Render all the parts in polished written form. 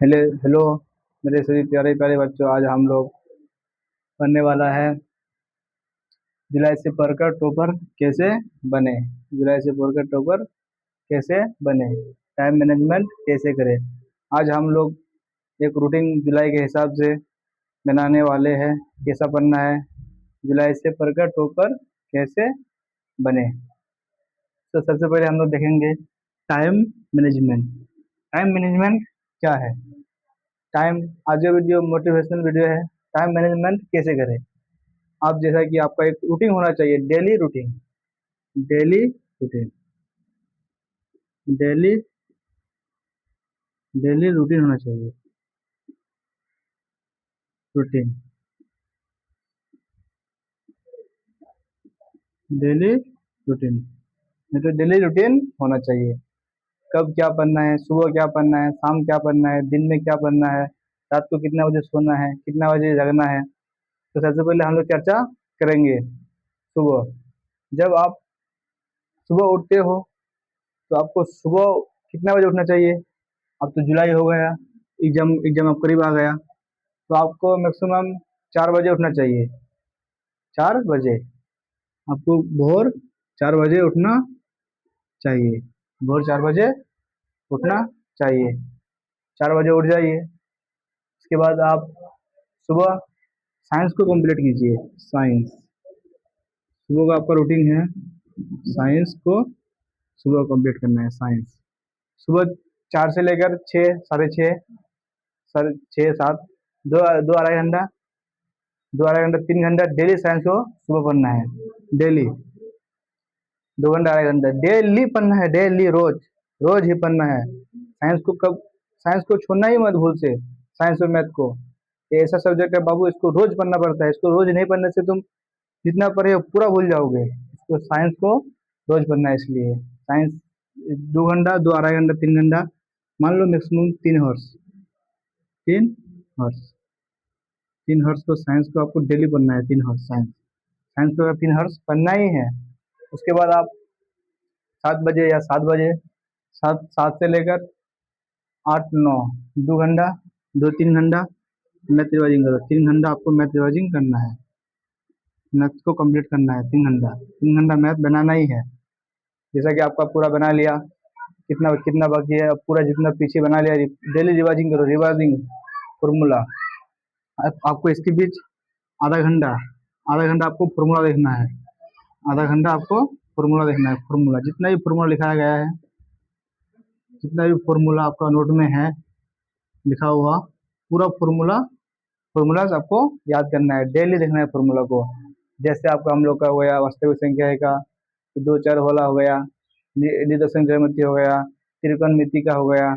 Hello hello मेरे सभी प्यारे प्यारे बच्चों। आज हम लोग पढ़ने वाला है जुलाई से पढ़कर टॉपर कैसे बने। जुलाई से पढ़कर टॉपर कैसे बने, टाइम मैनेजमेंट कैसे करें। आज हम लोग एक रूटीन जुलाई के हिसाब से बनाने वाले हैं। कैसा पढ़ना है, जुलाई से पढ़कर टॉपर कैसे बने। तो सबसे पहले हम लोग देखेंगे टाइम मैनेजमेंट। टाइम मैनेजमेंट क्या है। टाइम, आज का वीडियो मोटिवेशनल वीडियो है। टाइम मैनेजमेंट कैसे करें। आप जैसा कि आपका एक रूटीन होना चाहिए, daily routine. Daily routine daily daily routine होना चाहिए। रूटीन, डेली रूटीन, नहीं तो डेली रूटीन होना चाहिए। कब क्या पढ़ना है, सुबह क्या पढ़ना है, शाम क्या पढ़ना है, दिन में क्या पढ़ना है, रात को कितना बजे सोना है, कितना बजे जगना है। तो सबसे पहले हम लोग चर्चा करेंगे सुबह। जब आप सुबह उठते हो तो आपको सुबह कितना बजे उठना चाहिए। अब तो जुलाई हो गया, एग्जाम एग्जाम अब करीब आ गया, तो आपको मैक्सिमम 4 बजे उठना चाहिए। 4 बजे आपको भोर 4 बजे उठना चाहिए। भोर 4 बजे उठना चाहिए। 4 बजे उठ जाइए। उसके बाद आप सुबह साइंस को कंप्लीट कीजिए। साइंस सुबह का आपका रूटीन है, साइंस को सुबह कंप्लीट करना है। साइंस सुबह 4 से लेकर 6, साढ़े 6, साढ़े 6, 7, दो दो अढ़ाई घंटा, 2 अढ़ाई घंटा 3 घंटा डेली साइंस को सुबह पढ़ना है। डेली 2 घंटा अढ़ाई घंटा डेली पढ़ना है। डेली रोज रोज ही पढ़ना है। साइंस को छोड़ना ही मत भूल से। साइंस और मैथ को, ये ऐसा सब्जेक्ट है बाबू, इसको रोज पढ़ना पड़ता है। इसको रोज नहीं पढ़ने से तुम जितना पढ़े हो पूरा भूल जाओगे। इसको साइंस को रोज पढ़ना है। इसलिए साइंस 2 घंटा, 2 अढ़ाई घंटा, 3 घंटा, मान लो मैक्सिमम 3 हॉर्स। 3 हॉर्स 3 हॉर्स को साइंस को आपको डेली पढ़ना है। 3 हॉर्स साइंस साइंस को 3 हॉर्स पढ़ना ही है। उसके बाद आप 7 बजे या 7 बजे, सात सात से लेकर 8, 9, 2 घंटा, 2 3 घंटा मैथ रिवाइजिंग करो। 3 घंटा आपको मैथ रिवाइजिंग करना है। मैथ को कंप्लीट करना है। 3 घंटा 3 घंटा मैथ बनाना ही है। जैसा कि आपका पूरा बना लिया, कितना कितना बाकी है, अब पूरा जितना पीछे बना लिया। डेली रिवाइजिंग करो। रिवाइजिंग फॉर्मूला, आपको इसके बीच आधा घंटा आधा घंटा आपको फॉर्मूला देखना है। आधा घंटा आपको फॉर्मूला देखना है। फॉर्मूला जितना भी फॉर्मूला लिखाया गया है, जितना भी फॉर्मूला आपका नोट में है लिखा हुआ, पूरा फॉर्मूलाज आपको याद करना है। डेली देखना है फॉर्मूला को। जैसे आपका हम लोग का हो गया वास्तविक संख्या का, दो चार वाला हो गया, निदर्शन ज्यामिति हो गया, त्रिकोणमिति का हो गया,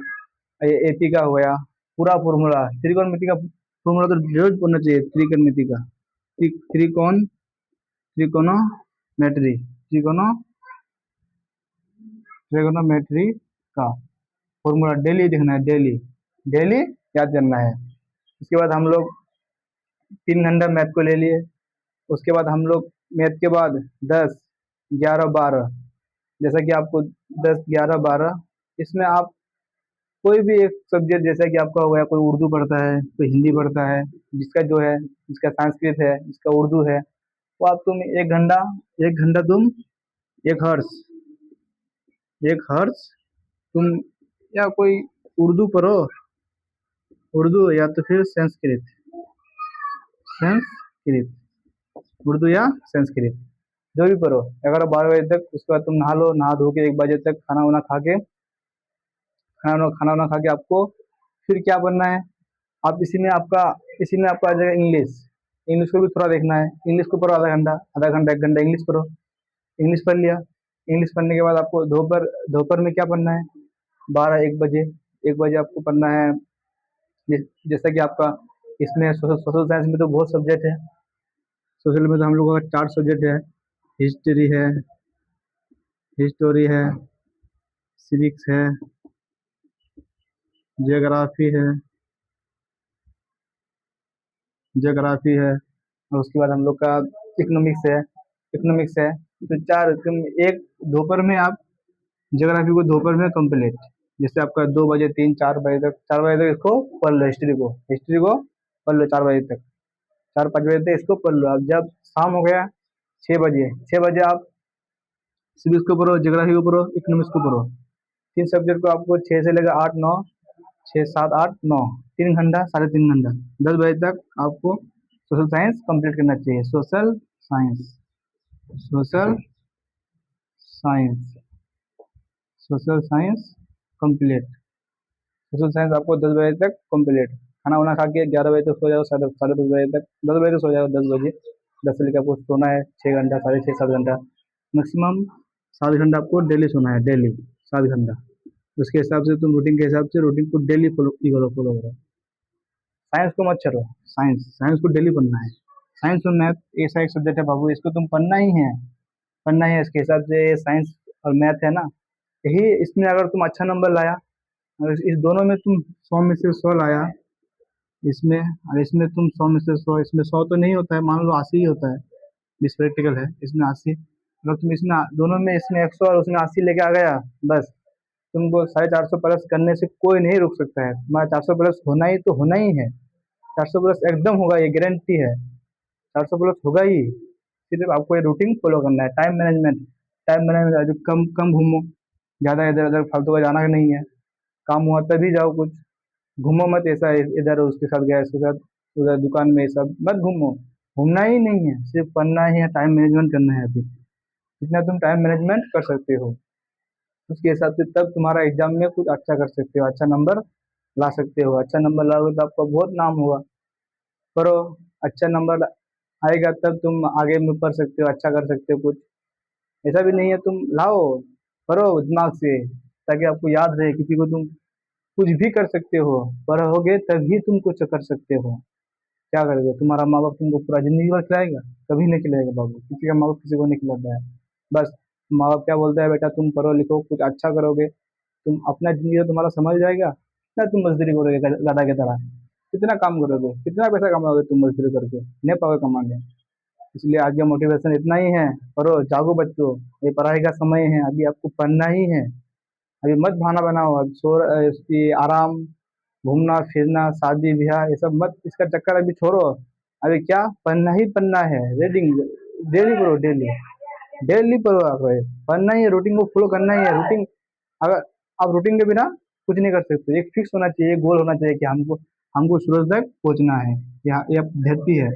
एपी का हो गया। पूरा फॉर्मूला, त्रिकोणमिति का फॉर्मूला तो रोज पढ़ना चाहिए। त्रिकोणमिति का, त्रिकोणोमेट्री ट्रिकोनोमेट्री का फॉर्मूला डेली देखना है। डेली डेली याद करना है। उसके बाद हम लोग 3 घंटा मैथ को ले लिए। उसके बाद हम लोग मैथ के बाद 10, 11, 12, जैसा कि आपको 10, 11, 12, इसमें आप कोई भी एक सब्जेक्ट, जैसा कि आपका हो गया, कोई उर्दू पढ़ता है, कोई हिंदी पढ़ता है, जिसका जो है, जिसका संस्कृत है, जिसका उर्दू है, वो आप तुम 1 घंटा, 1 घंटा तुम एक हर्ष एक हर्ष तुम या कोई उर्दू पढ़ो। उर्दू या तो फिर संस्कृत, उर्दू या संस्कृत, जो भी पढ़ो 11, 12 बजे तक। उसके बाद तुम नहा लो। नहा धो के 1 बजे तक खाना वाना खा के आपको फिर क्या पढ़ना है। आप इसी में आपका आ जाएगा इंग्लिश। इंग्लिश को भी थोड़ा देखना है। इंग्लिश को पढ़ो आधा घंटा 1 घंटा इंग्लिश पढ़ो। इंग्लिश पढ़ लिया। इंग्लिश पढ़ने के बाद आपको दोपहर दोपहर में क्या पढ़ना है। 12, 1 बजे, 1 बजे आपको पढ़ना है। जैसा कि आपका इसमें सोशल साइंस में तो बहुत सब्जेक्ट है। सोशल में तो हम लोगों का 4 सब्जेक्ट है। हिस्ट्री है, सिविक्स है, जियोग्राफी है और उसके बाद हम लोग का इकोनॉमिक्स है। तो चार तुम एक दोपहर में आप जियोग्राफी को दोपहर में कंप्लीट। जैसे आपका 2 बजे 3 4 बजे तक, 4 बजे तक इसको पढ़ लो, हिस्ट्री को पढ़ लो 4 बजे तक, 4 5 बजे तक इसको पढ़ लो। अब जब शाम हो गया 6 बजे आप सिविक्स को पढ़ो, ज्योग्राफी को पढ़ो, इकोनॉमिक्स को पढ़ो। 3 सब्जेक्ट को आपको 6 से लेकर 8 9, 6 7 8 9, 3 घंटा, साढ़े 3 घंटा, 10 बजे तक आपको सोशल साइंस कंप्लीट करना चाहिए। Science social science social science complete. Social science आपको 10 बजे तक कंप्लीट। खाना वाना खा के 11 बजे तक सो जाओ, साढ़े साढ़े 10 बजे तक, 10 बजे तक सो जाओ, 10 बजे। 10 से लेकर आपको सोना है 6 घंटा, साढ़े 6 7 घंटा, मैक्सिमम 7 घंटा आपको डेली सोना है, डेली 7 घंटा। उसके हिसाब से तुम रूटीन के हिसाब से रूटीन को डेली फॉलो करो। साइंस को मत छोड़ो, साइंस को डेली पढ़ना है। साइंस और मैथ ऐसा एक सब्जेक्ट है बाबू, इसको तुम पढ़ना ही है, पढ़ना ही है। इसके हिसाब से साइंस और मैथ है ना, यही इसमें अगर तुम अच्छा नंबर लाया, अगर इस दोनों में तुम 100 में से 100 लाया, इसमें और इसमें तुम 100 में से 100, इसमें 100 तो नहीं होता है, मान लो 80 ही होता है, बीस प्रैक्टिकल है, इसमें 80। अगर तुम इसमें दोनों में, इसमें 100 और उसमें 80 लेके आ गया, बस तुमको 450 प्लस करने से कोई नहीं रोक सकता है। तुम्हारा 400 प्लस होना ही तो होना ही है, 400 प्लस एकदम होगा, ये गारंटी है, 400 प्लस होगा ही। सिर्फ आपको ये रूटीन फॉलो करना है। टाइम मैनेजमेंट, कम कम घूमो, ज़्यादा इधर उधर फालतू का जाना नहीं है। काम हुआ तभी जाओ, कुछ घूमो मत, ऐसा इधर उसके साथ गया, इसके साथ उधर दुकान में, ये सब मत घूमो। घूमना ही नहीं है, सिर्फ पढ़ना ही है, टाइम मैनेजमेंट करना है। अभी जितना तुम टाइम मैनेजमेंट कर सकते हो, उसके हिसाब से तब तुम्हारा एग्जाम में कुछ अच्छा कर सकते हो, अच्छा नंबर ला सकते हो। अच्छा नंबर लाओगे तो आपका बहुत नाम होगा। करो, अच्छा नंबर आएगा तब तुम आगे में पढ़ सकते हो, अच्छा कर सकते हो कुछ। ऐसा भी नहीं है, तुम लाओ, पढ़ो दिमाग से, ताकि आपको याद रहे। किसी को तुम कुछ भी कर सकते हो, पढ़ोगे तभी तुम कुछ कर सकते हो। क्या करोगे? तुम्हारा माँ बाप तुमको पूरा जिंदगी भर खिलाएगा? कभी नहीं खिलाएगा बाबू, किसी का माँ बाप किसी को नहीं खिलाता है। बस माँ बाप क्या बोलता है, बेटा तुम पढ़ो लिखो कुछ अच्छा करोगे, तुम अपना जिंदगी तो तुम्हारा समझ जाएगा ना। तुम मजदूरी करोगे गधा की तरह, कितना काम करोगे, कितना पैसा कमाओगे तुम मजदूरी करके? नहीं पाओगे कमाने। इसलिए आज का मोटिवेशन इतना ही है, पढ़ो, जागो बच्चों, ये पढ़ाई का समय है, अभी आपको पढ़ना ही है। अभी मत बहाना बनाओ, अब ये आराम, घूमना फिरना, शादी ब्याह, ये सब मत, इसका चक्कर अभी छोड़ो। अभी क्या पढ़ना ही पढ़ना है, रीडिंग डेली करो, डेली डेली पढ़ो आप। पढ़ना ही है, रूटीन को फॉलो करना ही है। रूटीन, अगर आप रूटीन के बिना कुछ नहीं कर सकते। एक फिक्स होना चाहिए, गोल होना चाहिए कि हमको हमको सूरज तक पहुंचना है। यहाँ ये धरती है,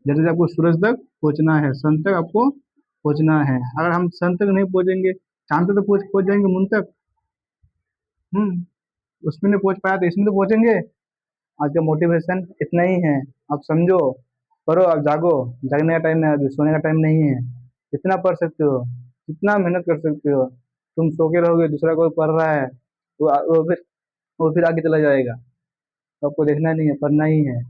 धरती से आपको सूरज तक पहुंचना है, सन तक आपको पहुंचना है। अगर हम सन तक नहीं पहुंचेंगे, चांद तक तो पहुंच जाएंगे, मून तक। उसमें नहीं पहुंच पाया तो इसमें तो पहुंचेंगे। आज का मोटिवेशन इतना ही है, आप समझो, पढ़ो, आप जागो। जागने का टाइम है, अभी सोने का टाइम नहीं है। जितना पढ़ सकते हो, जितना मेहनत कर सकते हो। तुम सो के रहोगे, दूसरा कोई पढ़ रहा है, वो फिर आगे चला जाएगा। तो आपको देखना नहीं है, पढ़ना ही है।